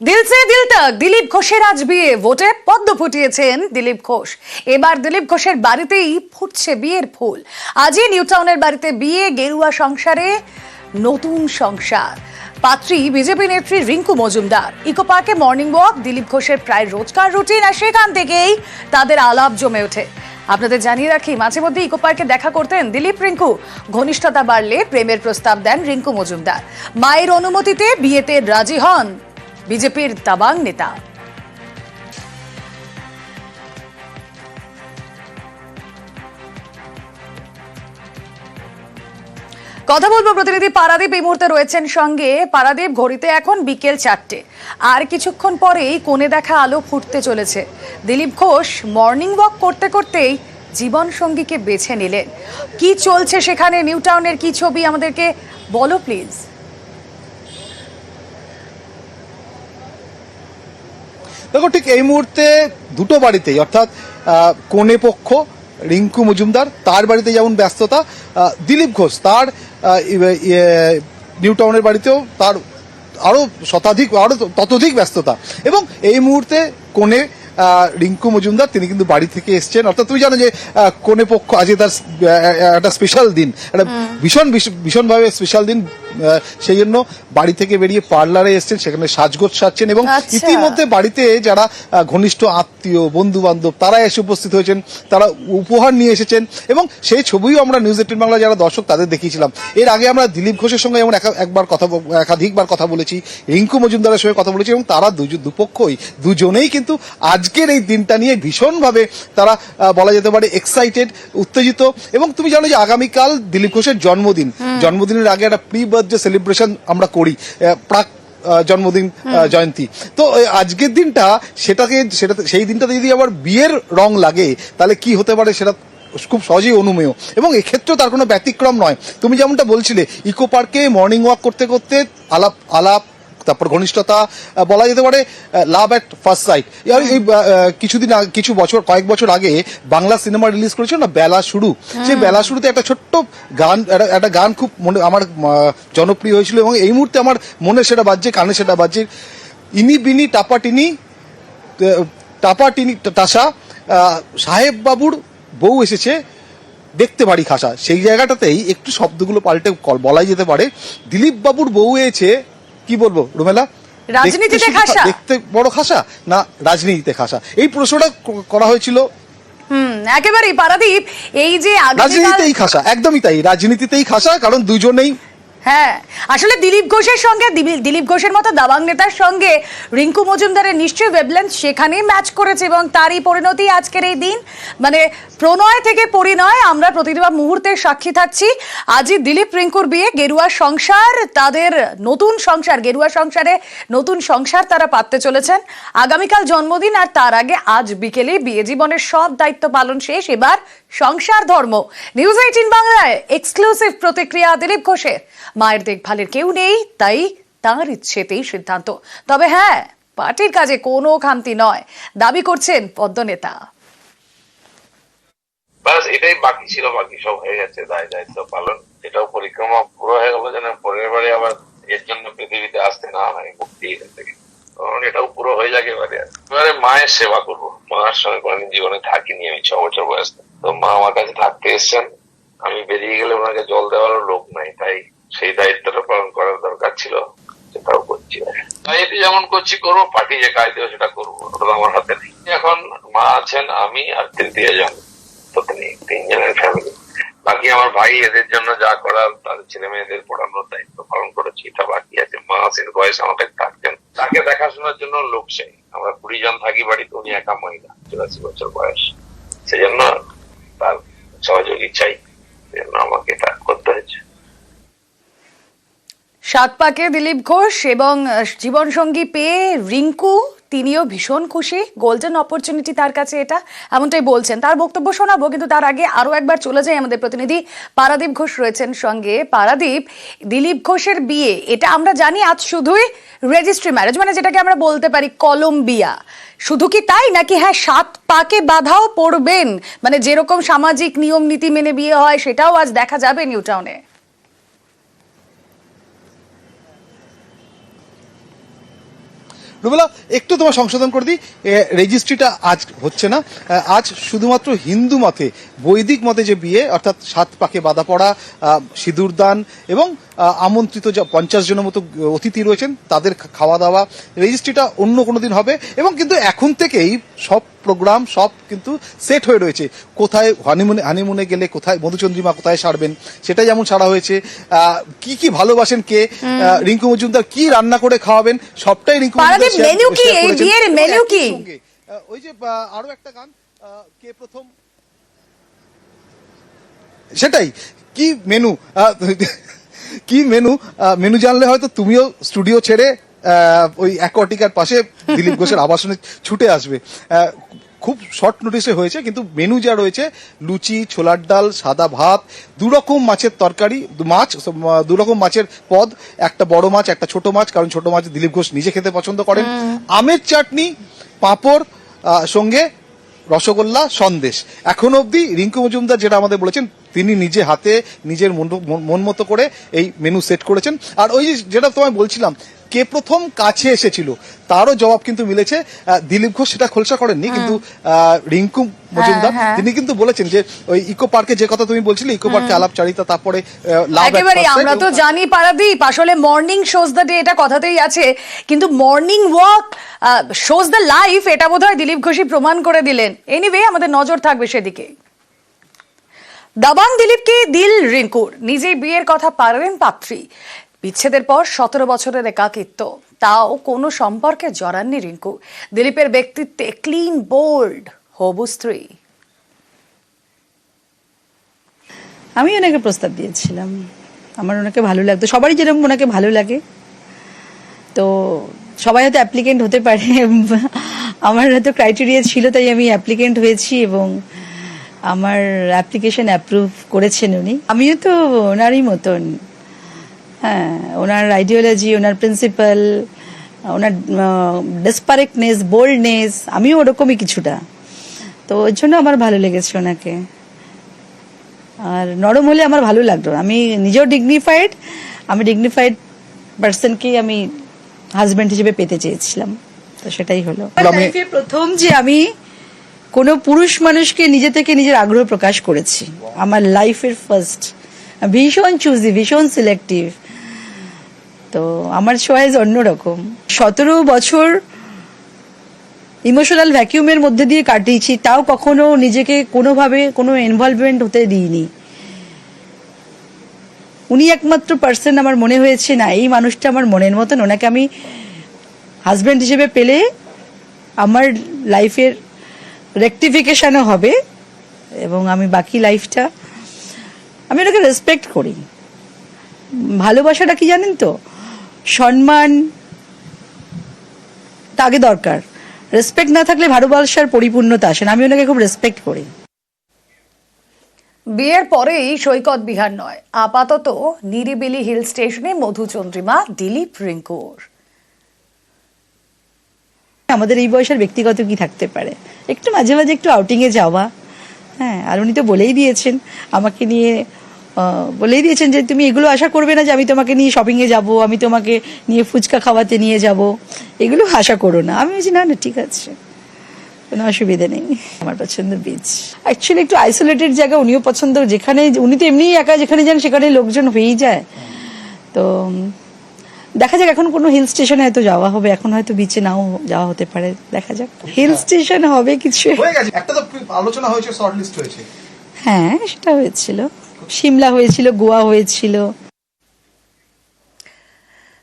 দিল সে দিল তক দিলীপ ঘোষের আজ বিয়ে, ভোটে পদ্ম ফুটিয়েছেন দিলীপ ঘোষ। এবার দিলীপ ঘোষের বাড়িতেই ফুটছে বিয়ের ফুল। আজই নিউ টাউনের বাড়িতে বিয়ে, গেরুয়া সংসারে নতুন সংসার। পাত্রী বিজেপি নেত্রী রিঙ্কু মজুমদার। ইকো পার্কে মর্নিং ওয়াক দিলীপ ঘোষের প্রায় রোজকার রুটিন, আর সেখান থেকেই তাদের আলাপ জমে ওঠে। আপনাদের জানিয়ে রাখি, মাঝে মধ্যে ইকো পার্কে দেখা করতেন দিলীপ রিঙ্কু। ঘনিষ্ঠতা বাড়লে প্রেমের প্রস্তাব দেন রিঙ্কু মজুমদার। মায়ের অনুমতিতে বিয়েতে রাজি হন বিজেপির দাবাং নেতা। কথা বলবো প্রতিনিধি পারাদীপ এই মুহূর্তে রয়েছেন সঙ্গে। পারাদীপ, ঘড়িতে এখন বিকেল 4টে, আর কিছুক্ষণ পরেই কোণে দেখা আলো ফুটতে চলেছে। দিলীপ ঘোষ মর্নিং ওয়াক করতে করতেই জীবন সঙ্গীকে বেছে নিলেন। কি চলছে সেখানে, নিউ টাউনের কি ছবি আমাদেরকে বলো প্লিজ। দেখো, ঠিক এই মুহূর্তে দুটো বাড়িতেই, অর্থাৎ কনে পক্ষ রিঙ্কু মজুমদার তার বাড়িতে যেমন ব্যস্ততা, দিলীপ ঘোষ তার নিউ টাউনের বাড়িতেও তার আরো ততোধিক ব্যস্ততা। এবং এই মুহূর্তে কনে রিঙ্কু মজুমদার তিনি কিন্তু বাড়ি থেকে এসছেন। অর্থাৎ তুমি জানো যে কনে পক্ষ আজকে তার একটা স্পেশাল দিন, একটা ভীষণভাবে স্পেশাল দিন, সেই জন্য বাড়ি থেকে বেরিয়ে পার্লারে এসছেন, সেখানে সাজগোজ সাজছেন। এবং ইতিমধ্যে বাড়িতে যারা ঘনিষ্ঠ আত্মীয় বন্ধু বান্ধব তারা এসে উপস্থিত হয়েছেন, তারা উপহার নিয়ে এসেছেন। এবং সেই ছবিও আমরা নিউজ 18 বাংলা যারা দর্শক তাদের দেখিয়েছিলাম। এর আগে আমরা দিলীপ ঘোষের সঙ্গে যেমন একাধিকবার কথা বলেছি, রিঙ্কু মজুমদারের সঙ্গে কথা বলেছি, এবং তারা দুপক্ষই দুজনেই কিন্তু আজকের এই দিনটা নিয়ে ভীষণভাবে তারা বলা যেতে পারে এক্সাইটেড, উত্তেজিত। এবং তুমি জানো যে আগামীকাল দিলীপ ঘোষের জন্মদিনের আগে একটা প্রি বার্থডে সেলিব্রেশন আমরা করি, প্রাক জন্মদিন জয়ন্তী। তো আজকের দিনটা সেই দিনটাতে যদি আবার বিয়ের রং লাগে তাহলে কি হতে পারে সেটা খুব সহজেই অনুমেয়। এবং এক্ষেত্রেও তার কোনো ব্যতিক্রম নয়। তুমি যেমনটা বলছিলে, ইকো পার্কে মর্নিং ওয়াক করতে করতে আলাপ, তারপর ঘনিষ্ঠতা, বলা যেতে পারে লাভ এট ফার্স্ট সাইট। কয়েক বছর আগে বাংলা সিনেমা রিলিজ করেছিল না, বেলা শুরু। সেই বেলা শুরুতে একটা ছোট্ট গান খুব আমার জনপ্রিয় হয়েছিল, এবং এই মুহূর্তে আমার মনে সেটা বাজছে, কানে সেটা বাজছে। ইনি বিনি টাপাটিনি টাসা, সাহেব বাবুর বউ এসেছে দেখতে বাড়ি খাসা। সেই জায়গাটাতেই একটু শব্দগুলো পাল্টে বলাই যেতে পারে, দিলীপ বাবুর বউ এসেছে, কি বলবো রুমেলা, রাজনীতিতে খাসা, দেখতে বড় খাসা না রাজনীতিতে খাসা? এই প্রশ্নটা করা হয়েছিল। একেবারেই পারাদীপ, এই যে রাজনীতিতেই খাসা, একদমই তাই, রাজনীতিতেই খাসা, কারণ দুজনেই। হ্যাঁ, আসলে দিলীপ ঘোষের মতো দাবাং নেতার সঙ্গে রিঙ্কু মজুমদারের নিশ্চয়ই ওয়েবলেন্থ সেখানেই ম্যাচ করেছে, এবং তারই পরিণতি আজকের এই দিন। মানে প্রণয় থেকে পরিণয় আমরা প্রতিটা মুহূর্তে সাক্ষী থাকছি। আজই দিলীপ রিঙ্কুর বিয়ে, গেরুয়া সংসার, তাদের নতুন সংসার, গেরুয়া সংসারে নতুন সংসার তারা পাততে চলেছেন। আগামীকাল জন্মদিন, আর তার আগে আজ বিকেলে বিয়ে। জীবনের সব দায়িত্ব পালন শেষ, এবার সংসার ধর্ম। নিউজ 18 বাংলায় এক্সক্লুসিভ প্রতিক্রিয়া দিলীপ ঘোষের। মায়ের দেখভালের কেউ নেই, তাই তাঁর ইচ্ছেতেই সিদ্ধান্ত। তবে হ্যাঁ, পার্টির কাজে কোনো খামতি নয়, দাবি করছেন পদ্মনেতা। বাস এটাই বাকি ছিল, বাকি সব হয়ে গেছে, দায়িত্ব পালন। এটাও পরিক্রমা পুরো হয়ে গেল, যেন পরের বারে আবার এর জন্য পৃথিবীতে আসতে না হয়, মুক্তি এখান থেকে। এটাও পুরো হয়ে যাবে। এবারে মায়ের সেবা করবো। মার সঙ্গে কোনদিন জীবনে থাকিনি আমি, 6 বছর বয়স। তো মা আমার কাছে থাকতে এসছেন, আমি বেরিয়ে গেলে ওনাকে জল দেওয়ারও লোক নাই, তাই সেই দায়িত্বটা পালন করার দরকার ছিল, সেটাও করছি। দায়িত্ব যেমন করছি করবো, পার্টি যে কাজ দেবে সেটা করবো, ওটা আমার হাতে নেই। এখন মা আছেন, আমি আর 3 জন, 3 জনের ফ্যামিলি। বাকি আমার ভাই, এদের জন্য যা করার, তাদের ছেলে মেয়েদের পড়ানোর দায়িত্ব পালন করেছি, এটা বাকি আছে। মা আছেন, বয়স আমাদের থাকতেন, তাকে দেখাশোনার জন্য লোক চাই। আমরা 20 জন থাকি বাড়িতে, উনি একা মহিলা, 84 বছর বয়স, সেই জন্য তার সহযোগী চাই, সেজন্য আমাকে এটা করতে হয়েছে। 7 পাকে দিলীপ ঘোষ এবং জীবন সঙ্গী পেয়ে রিঙ্কু, তিনিও ভীষণ খুশি। গোল্ডেন অপরচুনিটি তার কাছে এটা, এমনটাই বলছেন। তার বক্তব্য শোনাবো, কিন্তু তার আগে আরো একবার চলে যায় আমাদের প্রতিনিধি পারাদীপ ঘোষ রয়েছেন সঙ্গে। পারাদীপ, দিলীপ ঘোষের বিয়ে, এটা আমরা জানি আজ শুধুই রেজিস্ট্রি ম্যারেজ, মানে যেটাকে আমরা বলতে পারি কলম বিয়া। শুধু কি তাই, নাকি হ্যাঁ 7 পাকে বাধাও পড়বেন, মানে যেরকম সামাজিক নিয়ম নীতি মেনে বিয়ে হয় সেটাও আজ দেখা যাবে নিউ টাউনে? রুবেলা একটু তোমার সংশোধন করে দিই, রেজিস্ট্রিটা আজ হচ্ছে না, আজ শুধুমাত্র হিন্দু মতে বৈদিক মতে যে বিয়ে, অর্থাৎ 7 পাকে বাঁধা পড়া, সিঁদুরদান এবং আমন্ত্রিত 50 জনের মতো অতিথি রয়েছেন তাদের খাওয়া দাওয়া, রেজিস্ট্রিটা অন্য কোনো দিন হবে। এবং কিন্তু এখন থেকেই সব প্রোগ্রাম সব কিন্তু সেট হয়ে রয়েছে, কোথায় হানিমুনে গেলে কোথায় মধুচন্দ্রিমা কোথায় সারবেন সেটা যেমন সারা হয়েছে, কি কি ভালোবাসেন কে, রিঙ্কু মজুমদার কি রান্না করে খাওয়াবেন সবটাই রিঙ্কু মজুমদার মেনু কি, এই বিয়ের মেনু কি? ওই যে আরো একটা গান, কে প্রথম, সেটাই কি মেনু, কি মেনু, মেনু জানলে হয়তো তুমিও স্টুডিও ছেড়ে ওই অ্যাকোয়াটিকার পাশে দিলীপ ঘোষের আবাসনে ছুটে আসবে। খুব শর্ট নোটিসে হয়েছে, কিন্তু মেনু যা রয়েছে লুচি, ছোলার ডাল, সাদা ভাত, 2 রকম মাছের তরকারি, মাছ 2 রকম মাছের পদ, একটা বড় মাছ একটা ছোট মাছ, কারণ ছোট মাছ দিলীপ ঘোষ নিজে খেতে পছন্দ করেন, আমের চাটনি, পাঁপড়, সঙ্গে রসগোল্লা, সন্দেশ। এখন অবধি রিঙ্কু মজুমদার যেটা আমাদের বলেছেন, তিনি নিজে হাতে নিজের মন মতো করে এই মেনু সেট করেছেন। আর ওই যেটা তোমায় বলছিলাম, কে প্রথম কাছে এসেছিল তারও জবাব কিন্তু মিলেছে। দিলীপ ঘোষ সেটা খোলসা করেননি, কিন্তু রিঙ্কু মজুমদার তিনি কিন্তু বলেছেন যে ওই ইকো পার্কে যে কথা তুমি বলছিলে, ইকো পার্কে আলাপচারিতা, তারপরে একেবারে আমরা তো জানি পারাদীপ আসলে মর্নিং শোজ দ্য ডে, এটা কথাতেই আছে, কিন্তু morning walk shows the life, এটা বোধহয় দিলীপ ঘোষই প্রমাণ করে দিলেন। এনিওয়ে আমাদের নজর থাকবে সেদিকে। দাবাং দিলীপকে দিল রিঙ্কুর, নিজেই বিয়ের কথা পারলেন পাত্রী। বিচ্ছেদের পর 17 বছরের একাকিত্ব, তাও কোনো সম্পর্কে জড়াননি রিঙ্কু। দিলীপের ব্যক্তিত্বে ক্লিন বোল্ড হবু স্ত্রী। আমি ওনাকে প্রস্তাব দিয়েছিলাম, আমার ওনাকে ভালো লাগতো, সবারই যেরকম ওনাকে ভালো লাগে, তো সবাই হয়তো অ্যাপ্লিকেন্ট হতে পারে, আমার হয়তো ক্রাইটেরিয়া ছিল তাই আমি অ্যাপ্লিকেন্ট হয়েছি এবং আমার অ্যাপ্লিকেশন অ্যাপ্রুভ করেছেন উনি। আমিও তো ওনারই মতন, হ্যাঁ, ওনার আইডিওলজি, ওনার প্রিন্সিপাল, ওনার ডেসপারেটনেস, বোল্ডনেস, আমিও ওরকমই কিছুটা, তো ওই জন্য আমার ভালো লেগেছে ওনাকে। আর নরম হলে আমার ভালো লাগতো, আমি নিজেও ডিগনিফাইড, আমি ডিগনিফাইড পার্সনকেই আমি হাজব্যান্ড হিসেবে পেতে চেয়েছিলাম, তো সেটাই হলো। লাইফে প্রথম যে আমি কোনো পুরুষ মানুষকে নিজে থেকে নিজের আগ্রহ প্রকাশ করেছি, আমার লাইফের ফার্স্ট। ভীষণ চুজি, ভীষণ সিলেক্টিভ, তো আমার চয়েস অন্যরকম। 17 বছর ইমোশনাল ভ্যাকিউমের মধ্যে দিয়ে কাটিয়েছি, তাও কখনো নিজেকে কোনোভাবে কোনো ইনভলভমেন্ট হতে দিইনি। উনি একমাত্র পার্সন আমার মনে হয়েছে, না এই মানুষটা আমার মনের মতন, ওনাকে আমি হাজব্যান্ড হিসেবে পেলে আমার লাইফের রেকটিফিকেশনও হবে এবং আমি বাকি লাইফটা আমি ওনাকে রেসপেক্ট করি। ভালোবাসাটা কি জানেন তো, সম্মান তা আগে দরকার, রেসপেক্ট না থাকলে ভালোবাসার পরিপূর্ণতা আসে না। আমি ওনাকে খুব রেসপেক্ট করি। বিয়ের পরেই সৈকত বিহার নয়, আপাতত নিরিবিলি হিল স্টেশনে মধুচন্দ্রিমা দিলীপ রিঙ্কুর। আমাদের এই বয়সের ব্যক্তিগত কি থাকতে পারে, একটু মাঝে মাঝে একটু আউটিং এ যাওয়া, হ্যাঁ। আর উনি তো বলেই দিয়েছেন আমাকে নিয়ে, বলেই দিয়েছেন যে তুমি এগুলো আশা করবে না যে আমি তোমাকে নিয়ে শপিং এ যাব, আমি তোমাকে নিয়ে ফুচকা খাওয়াতে নিয়ে যাব, এগুলো আশা করো না। আমি বলছি না না ঠিক আছে, কোনো অসুবিধা নেই। আমার পছন্দ বিচ, অ্যাকচুয়ালি একটু আইসোলেটেড জায়গা উনিও পছন্দ, যেখানে উনি তো এমনি একা, যেখানে যান সেখানে লোকজন হয়েই যায়। তো দেখা যাক, এখন কোনো হিল স্টেশনে হয়তো যাওয়া হবে, এখন হয়তো বিচে নাও যাওয়া হতে পারে, দেখা যাক। হিল স্টেশন হবে কিছু, হয়ে গেছে, একটা তো আলোচনা হয়েছে, শর্ট লিস্ট হয়েছে, হ্যাঁ সেটা হয়েছিল, সিমলা হয়েছিল, গোয়া হয়েছিল।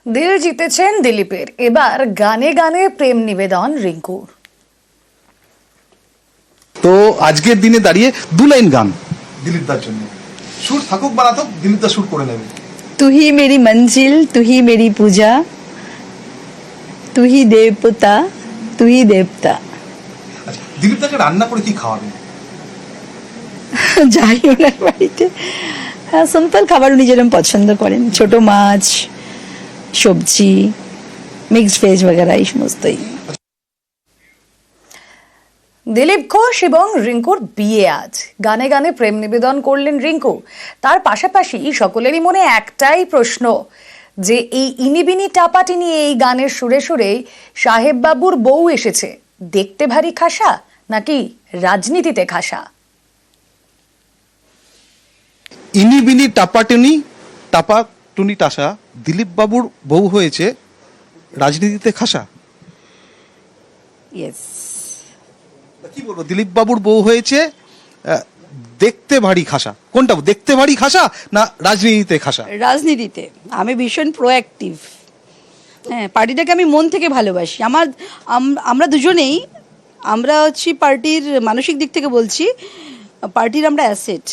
দিল জিতেছেন দিলীপের, এবার গানে গানে প্রেম নিবেদন রিঙ্কুর। তো আজকের দিনে দাঁড়িয়ে 2 লাইন গান দিলীপ দার জন্য, সুর থাকুক বা না থাকুক দিলীপ দা সুর করে নেবে। तू ही मेरी मंजिल, तू ही मेरी पूजा, तू ही देवता, तू ही देवता। আচ্ছা, দিলীপ দাকে রান্না করে কি খাওয়াবেন? যাই ওনার বাড়িতে সিম্পল খাবার উনি যেরকম পছন্দ করেন, ছোট মাছ, সবজি, মিক্সড ভেজ বগেরা, এই সমস্তই। দিলীপ ঘোষ এবং রিঙ্কুর বিয়ে আজ, গানে গানে প্রেম নিবেদন করলেন রিঙ্কু। তার পাশাপাশি সকলেরই মনে একটাই প্রশ্ন, যে এই ইনিবিনি টাপাটি নিয়ে এই গানের সুরে সুরেই সাহেব বাবুর বউ এসেছে, দেখতে ভারী খাসা নাকি রাজনীতিতে খাসা? ইনিবিনি টাপাটুনি টাপাটুনি টাসা, দিলীপ বাবুর বউ হয়েছে রাজনীতিতে খাসা। ইয়েস, কি বলবো, দিলীপ বাবুর বউ হয়েছে দেখতে ভারী খাসা। কোনটা, দেখতে ভারী খাসা না রাজনীতিতে খাসা? রাজনীতিতে আমি ভীষণ প্রোঅ্যাক্টিভ। হ্যাঁ, পার্টিটাকে আমি মন থেকে ভালোবাসি। আমরা দুজনেই, আমরা হচ্ছি পার্টির মানসিক দিক থেকে বলছি, পার্টির আমরা অ্যাসেট।